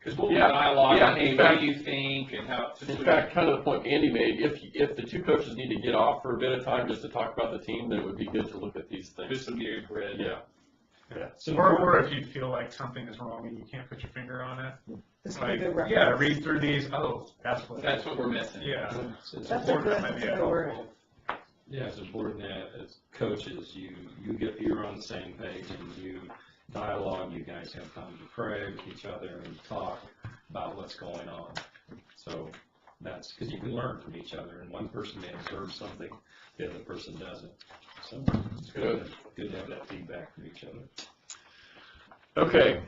because we'll Yeah, dialogue, yeah, on, hey, in what fact- do you think, and how. In fact, kind of the point Andy made, if the two coaches need to get off for a bit of time just to talk about the team, then it would be good to look at these things. This would be a grid. Yeah. So, or if you feel like something is wrong and you can't put your finger on it, This would be a good reference. yeah, read through these. Oh, that's what we're missing. Yeah. That's a good word. Yeah, as a board net, as coaches, you're on the same page and you dialogue, you guys have time to pray with each other and talk about what's going on. So that's because you can learn from each other, and one person may observe something, the other person doesn't. So it's good to have that feedback from each other. Okay.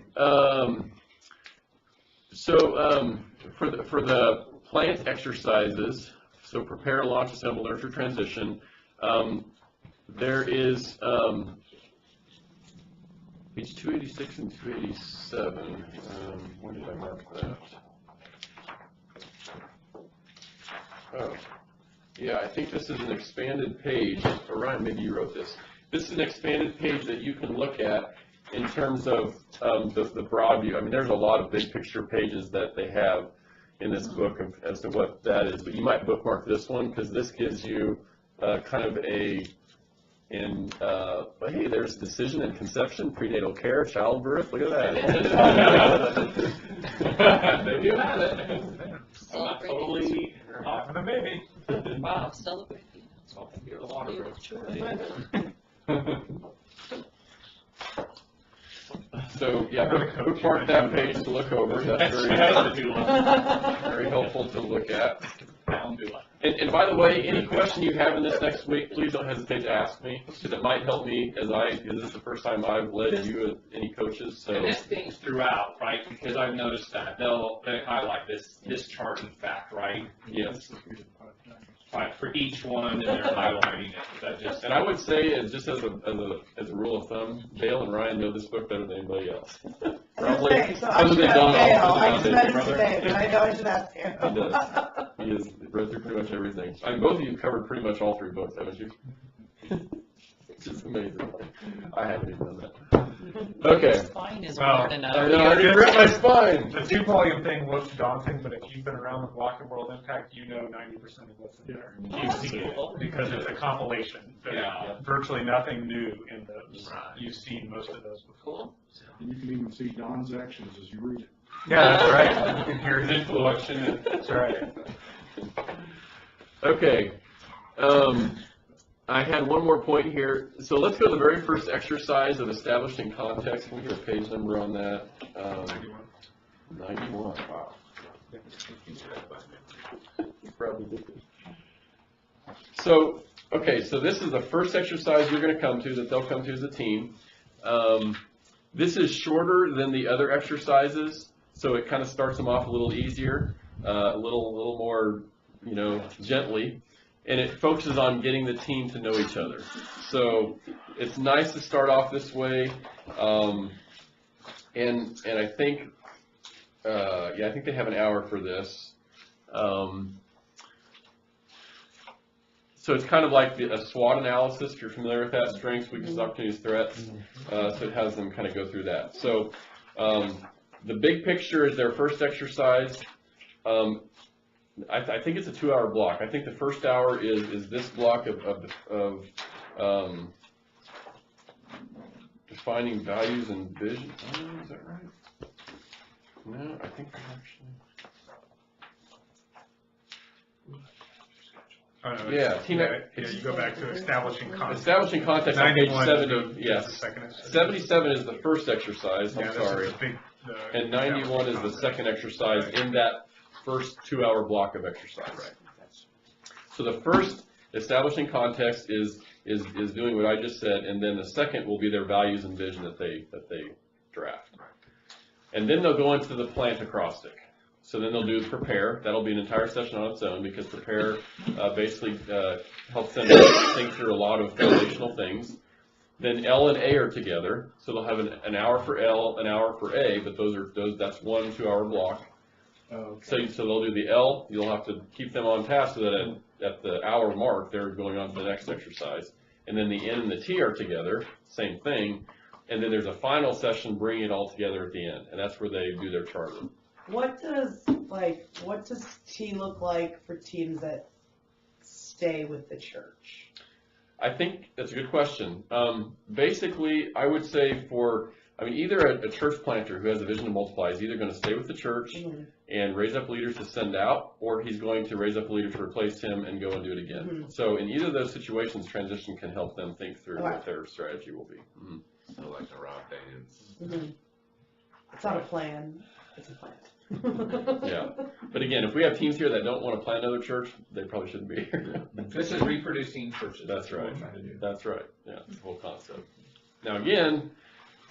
For the plant exercises, so prepare, launch, assemble, nurture, transition, there is page 286 and 287. When did I mark that? Oh, yeah, I think this is an expanded page. Orion, maybe you wrote this. This is an expanded page that you can look at in terms of the broad view. There's a lot of big picture pages that they have in this book as to what that is, but you might bookmark this one because this gives you kind of hey, there's decision and conception, prenatal care, childbirth. Look at that. There you have it. Celebrate. having a baby. Wow, celebrate. You're the water. So, yeah, bookmark that page to look over. That's very, very helpful to look at. And by the way, any question you have in this next week, please don't hesitate to ask me, because it might help me because this is the first time I've led you any coaches, so. And this thing's throughout, right? Because I've noticed that they highlight this chart in fact, right? Yes. Right, for each one, and they're highlighting it. That just. And I would say, just as a rule of thumb, Dale and Ryan know this book better than anybody else. Probably, So I other should than ask Don, Dale. I other just than met Dale, him brother. today, but I know I should ask He him. does. He has read through pretty much everything. I mean, both of you covered pretty much all 3 books, haven't you? Which is amazing. I haven't even done that. Okay. Spine is Well, hard enough. I know, I didn't rip my spine. The 2-volume thing looks daunting, but if you've been around with Block and World Impact, you know 90% of what's in there. You've seen it, because it's a compilation. There's Yeah. virtually nothing new in those. You've seen most of those before. You can even see Don's actions as you read it. Yeah, that's right. You can hear His his inflection. That's right. Okay. I had one more point here. So let's go to the very first exercise of establishing context. Can we get a page number on that? 91. Wow. Probably did this. So, okay, so this is the first exercise you're going to come to, that they'll come to as a team. This is shorter than the other exercises, so it kind of starts them off a little easier, a little more, gently. And it focuses on getting the team to know each other. So it's nice to start off this way. And I think, I think they have an hour for this. So it's kind of like a SWOT analysis, if you're familiar with that, strengths, weaknesses, opportunities, threats. So it has them kind of go through that. So the big picture is their first exercise. I think it's a 2-hour block. I think the first hour is this block of defining values and vision. Oh, is that right? No, I think actually. Oh, no, Yeah, you go back to establishing context. Establishing context on page 91 70. is the Yes, second exercise. 77 is the first exercise. Yeah, I'm this is sorry, the big- and 91 is the second exercise in that first 2-hour block of exercise. Right. So the first, establishing context, is doing what I just said, and then the second will be their values and vision that they draft. And then they'll go into the plant acrostic. So then they'll do prepare. That'll be an entire session on its own, because prepare basically helps them think through a lot of foundational things. Then L and A are together, so they'll have an hour for L, an hour for A, but that's one 2-hour block. Okay. So they'll do the L, you'll have to keep them on task so that at the hour mark, they're going on to the next exercise. And then the N and the T are together, same thing. And then there's a final session bringing it all together at the end, and that's where they do their charting. What does T look like for teams that stay with the church? I think that's a good question. Basically, I would say either a church planter who has a vision to multiply is either going to stay with the church and raise up leaders to send out, or he's going to raise up a leader to replace him and go and do it again. So in either of those situations, transition can help them think through what their strategy will be. So like the Rob Dance. It's not a plan, it's a plant. Yeah, but again, if we have teams here that don't want to plant another church, they probably shouldn't be here. This is reproducing churches. That's right. what we're trying to do. That's right. Yeah, it's the whole concept. Now again,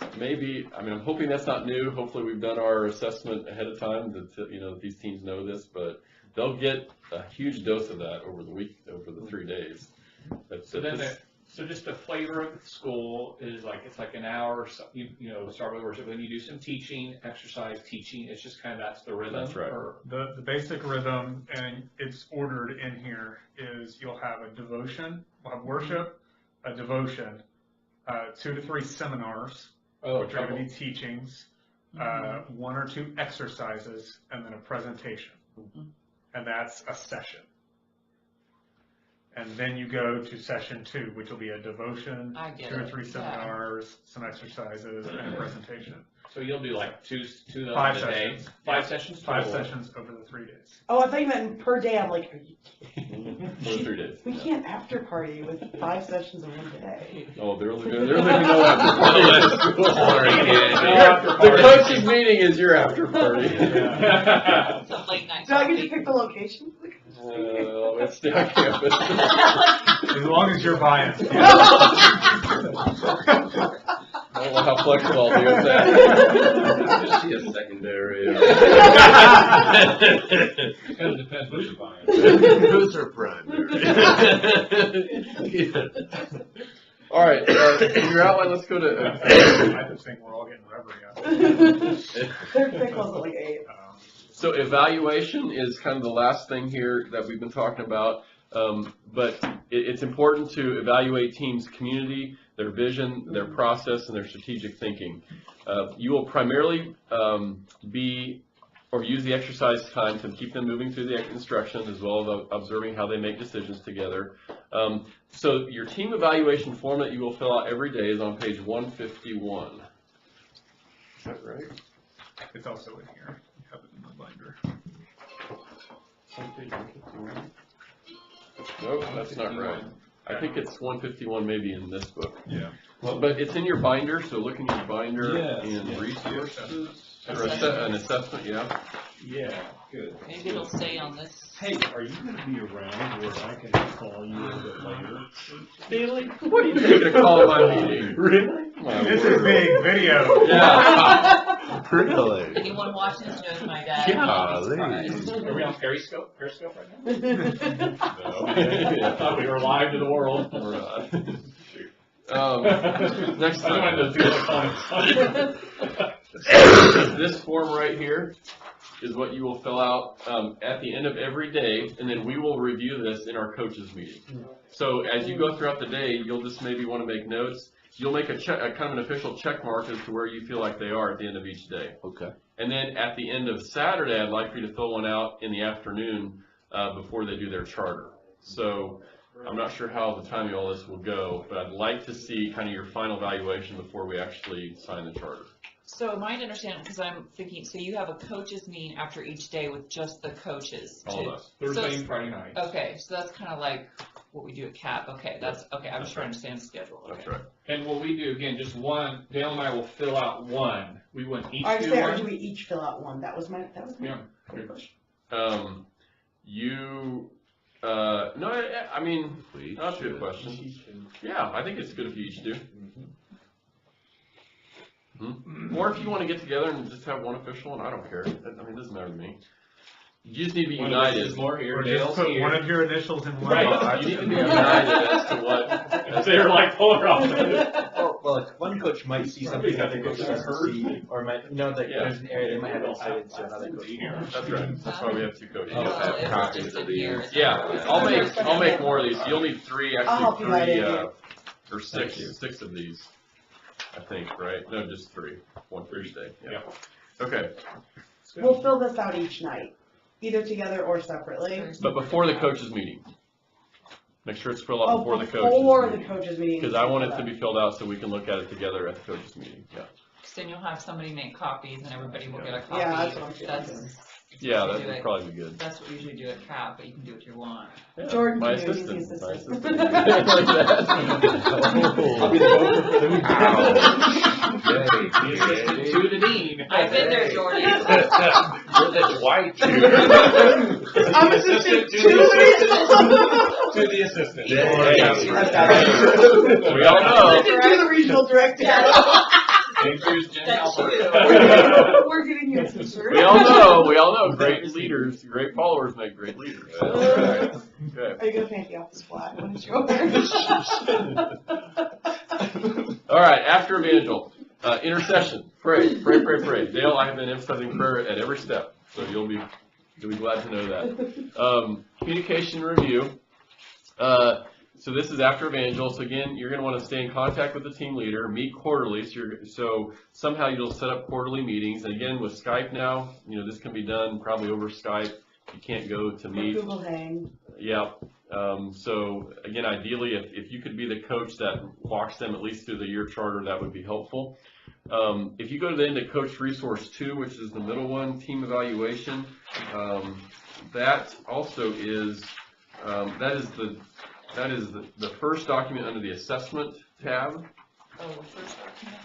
I'm hoping that's not new. Hopefully we've done our assessment ahead of time that these teams know this, but they'll get a huge dose of that over the 3 days. So just the flavor of the school is it's like an hour. So start with worship, then you do some teaching, exercise, teaching. It's just that's the rhythm. That's right. The basic rhythm, and it's ordered in here, is you'll have a devotion, we'll have worship, a devotion, 2 to 3 seminars, which are going to be teachings, 1 or 2 exercises, and then a presentation. And that's a session. And then you go to session 2, which will be a devotion, 2 or 3 seminars, some exercises, and a presentation. So you'll do like two of them 5 a day? sessions. 5 sessions 5 total? sessions over the 3 days. Oh, I thought you meant per day. I'm like, are you kidding? For 3 days. We yeah. can't after party with 5 sessions in one day. Oh, they're leaving no after party at school. Sorry, kid. No after The party. coach's meeting is your after party. Some late night Do I get coffee. to pick the location? It's stay on campus. As long as you're buying. I don't know how flexible I'll be with that. Is she a secondary? Kind of depends what you're buying. Who's her primary? All right, in your outline, let's go to. I just think we're all getting reverie out. They close at like 8. So evaluation is kind of the last thing here that we've been talking about, but it's important to evaluate teams' community, their vision, their process, and their strategic thinking. You will primarily use the exercise time to keep them moving through the instructions as well as observing how they make decisions together. So your team evaluation form that you will fill out every day is on page 151. Is that right? It's also in here. You have it in the binder. On page 151? Nope, that's not right. I think it's 151 maybe in this book. Yeah. But it's in your binder, so look in your binder Yes, in yes. resources, or an assessment, yeah. Yeah, good. Maybe it'll say on this. Hey, are you gonna be around where I can call you a little bit later? Stanley, what are you taking a call at my meeting? Really? My This word. is big video. Yeah. Really? Anyone watching this knows my dad. Golly. Are we on Periscope right now? Yeah. I thought we were live to the world. We're next I don't mind those time. comments. This form right here is what you will fill out at the end of every day, and then we will review this in our coaches meeting. So as you go throughout the day, you'll just maybe want to make notes. You'll make a kind of an official check mark as to where you feel like they are at the end of each day. Okay. And then at the end of Saturday, I'd like for you to fill one out in the afternoon before they do their charter. So I'm not sure how the timing of all this will go, but I'd like to see kind of your final evaluation before we actually sign the charter. So am I to understand, because I'm thinking, so you have a coaches meeting after each day with just the coaches? All of us. Thursday and Friday night. Okay, so that's kind of like what we do at CAP. Okay, that's, okay, I'm just trying to understand the schedule. That's Okay. right. And what we do, again, just one, Dale and I will fill out one. We wouldn't each I do say, or do one. we each fill out one? That was my Yeah. question. No, I mean, We that's a good should. question. Yeah, I think it's good if you each do. Or if you want to get together and just have one official, and I don't care. I mean, it doesn't matter to me. You just need to be One of us is united. more here, Or just Dale's put here. one of your initials in one Right. box. You need to be united as to what. They were like polar opposites. Well, like one coach might see something another coach doesn't see, or might, that Yeah. there's an area they might have insight into another coach. That's right. That's why we have two coaches. You'll have Well, copies it's of in these. here. Yeah, I'll make more of these. You'll need three, I'll help you actually out, three, Andy. or six of these, I think, right? No, just three, one for each day. Yeah. Okay, We'll fill this out each night, either together or separately. but before the coaches meeting, make sure it's filled out Oh, before the before coaches the meeting. coaches meeting. Because I want it to be filled out so we can look at it together at the coaches meeting. Yeah. Then you'll have somebody make copies and everybody will get a copy. Yeah, that's what I'm That's, thinking. Yeah, we that do would it. probably be good. That's what we usually do at CAP, but you can do what you want. Yeah, Jordan my can do it, he's the assistant. My assistant. assistant. Like that. I'll be the voter for the week. To the dean. I've been there, Jordan. You're the Dwight. I'm assistant to To the assistant. We all know. the regional director. Dangerous Jen That's Halpert. you. We're getting you a t-shirt. We all know, great leaders, great followers make great leaders. Okay. Are you gonna paint the office black? What is yours? All right, after Evangel, intercession, pray. Dale, I have been emphasizing prayer at every step, so you'll be glad to know that. Communication review. So this is after Evangel. So again, you're going to want to stay in contact with the team leader, meet quarterly. So somehow you'll set up quarterly meetings. And again, with Skype now, this can be done probably over Skype. You can't go to meet. Google Hang. Yeah. So again, ideally, if you could be the coach that walks them at least through the year charter, that would be helpful. If you go to the end of Coach Resource 2, which is the middle one, team evaluation, that also is, that is the first document under the assessment tab. Oh, the first document?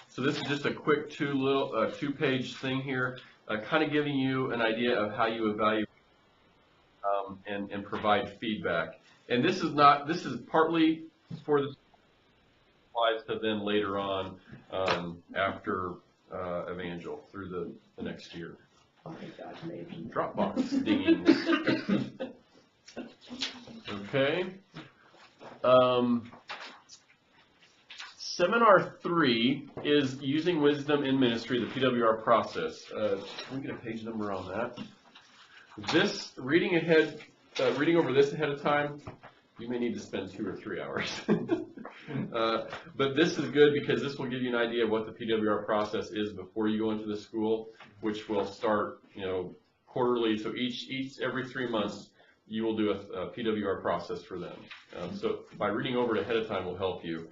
So this is just a quick two-page thing here, kind of giving you an idea of how you evaluate and provide feedback. And this is partly for the applies to then later on after Evangel through the next year. Oh my God, maybe. Dropbox dinging. Okay. Seminar 3 is using wisdom in ministry, the PWR process. Can we get a page number on that? This, reading over this ahead of time, you may need to spend 2 or 3 hours. But this is good because this will give you an idea of what the PWR process is before you go into the school, which will start, quarterly. So every 3 months, you will do a PWR process for them. So by reading over it ahead of time will help you.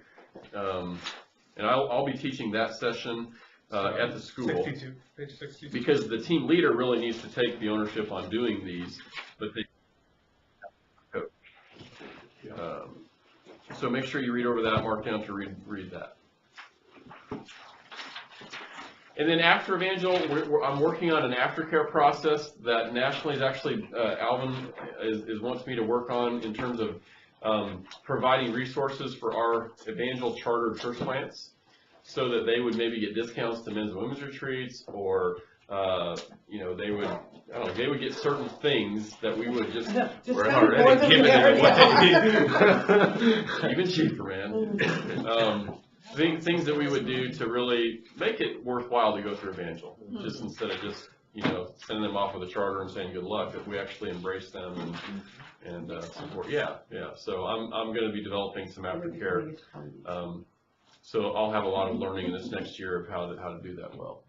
And I'll be teaching that session at the school. 62, page 62. Because the team leader really needs to take the ownership on doing these, but they coach. So make sure you read over that, mark down to read that. And then after Evangel, I'm working on an aftercare process that nationally is actually, Alvin wants me to work on in terms of providing resources for our Evangel charter church plants so that they would maybe get discounts to men's and women's retreats, or they would get certain things that we would just we're already giving them away. Even cheaper, man. Things that we would do to really make it worthwhile to go through Evangel, just instead of just sending them off with a charter and saying good luck. If we actually embrace them and support. Yeah. So I'm going to be developing some aftercare. So I'll have a lot of learning in this next year of how to do that well.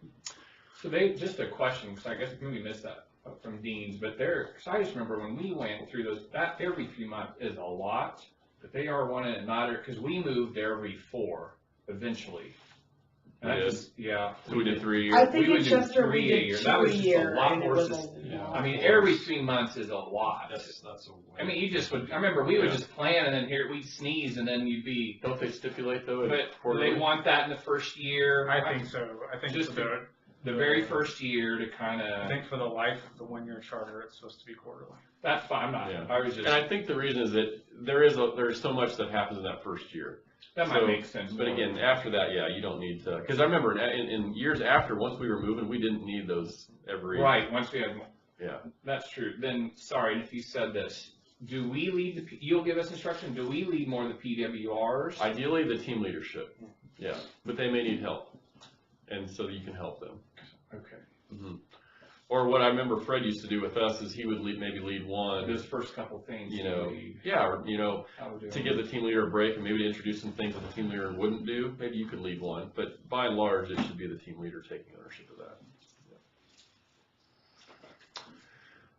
So just a question, because I guess we missed that from Dean's, but cause I just remember when we went through those, that every 3 months is a lot, but they are wanting it not, because we moved every 4 eventually. Yeah. So we did 3 years. I think we it's just a we did 2 a year. That was just a lot more. I mean, every 3 months is a lot. That's I mean, you just would. I remember we would just plan, and then we'd sneeze, and then you'd be. Don't they stipulate though? But do they want that in the first year? I think so. I think just the very first year to kind I of. think for the life of the 1-year charter, it's supposed to be quarterly. That's fine. I'm not. Yeah. I was just. And I think the reason is that there's so much that happens in that first year. That might make sense. But again, after that, yeah, you don't need to. Because I remember in years after, once we were moving, we didn't need those every. Right. Once we had. Yeah. That's true. Then, sorry if you said this. Do we lead you'll give us instruction, do we lead more of the PWRs? Ideally, the team leadership. Yeah. But they may need help. And so you can help them. Okay. Mm-hmm. Or what I remember Fred used to do with us is he would maybe lead one. Those first couple things. To give the team leader a break and maybe to introduce some things that the team leader wouldn't do. Maybe you could lead one. But by and large, it should be the team leader taking ownership of that.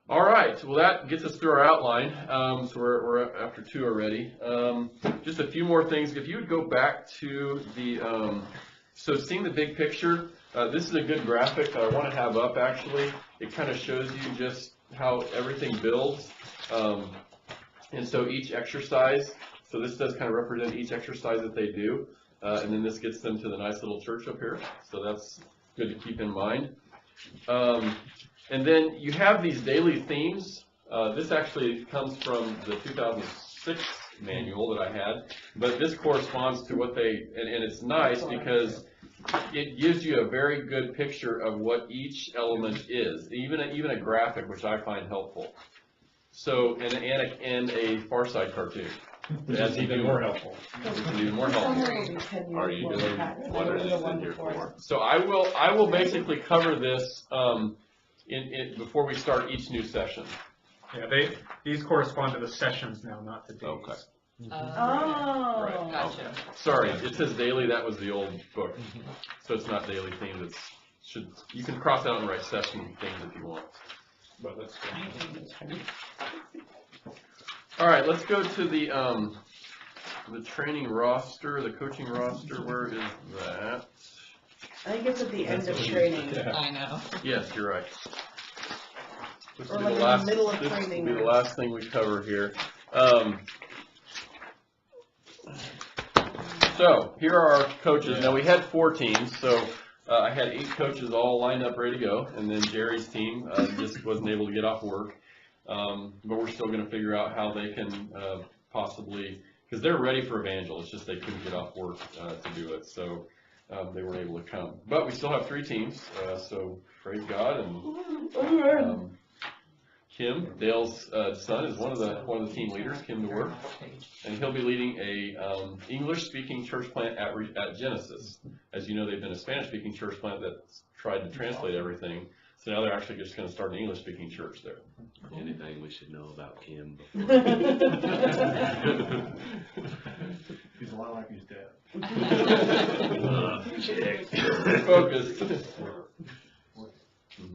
All right, well that gets us through our outline. So we're after 2 already. Just a few more things. If you would go back to the, so seeing the big picture, this is a good graphic that I want to have up actually. It kind of shows you just how everything builds. And so each exercise, so this does kind of represent each exercise that they do. And then this gets them to the nice little church up here. So that's good to keep in mind. And then you have these daily themes. This actually comes from the 2006 manual that I had, but this corresponds to what and it's nice because it gives you a very good picture of what each element is, even a graphic, which I find helpful. So, and a Far Side cartoon. That's even more helpful. Even more helpful. Are you doing what it is in here for? So I will basically cover this before we start each new session. Yeah, these correspond to the sessions now, not the days. Okay. Oh. Gotcha. Sorry, it says daily. That was the old book, so it's not daily themed. You can cross out and write session themes if you want. But let's go. All right, let's go to the the training roster, the coaching roster, where is that? I think it's at the end of That's what training. I know. Yes, you're right. This Or will be like the in the last, middle of this training will be the or- last thing we cover here. So, here are our coaches. Now, we had 4 teams, so I had 8 coaches all lined up, ready to go, and then Jerry's team just wasn't able to get off work. But we're still going to figure out how they can possibly, because they're ready for Evangel, it's just they couldn't get off work to do it, so they weren't able to come. But we still have 3 teams, so praise God. And Kim, Dale's son, is one of the team leaders, Kim DeWorth, and he'll be leading a English-speaking church plant at Genesis. As you know, they've been a Spanish-speaking church plant that's tried to translate everything. So now they're actually just going to start an English-speaking church there. Anything we should know about Kim before? He's a lot like his dad. Focus.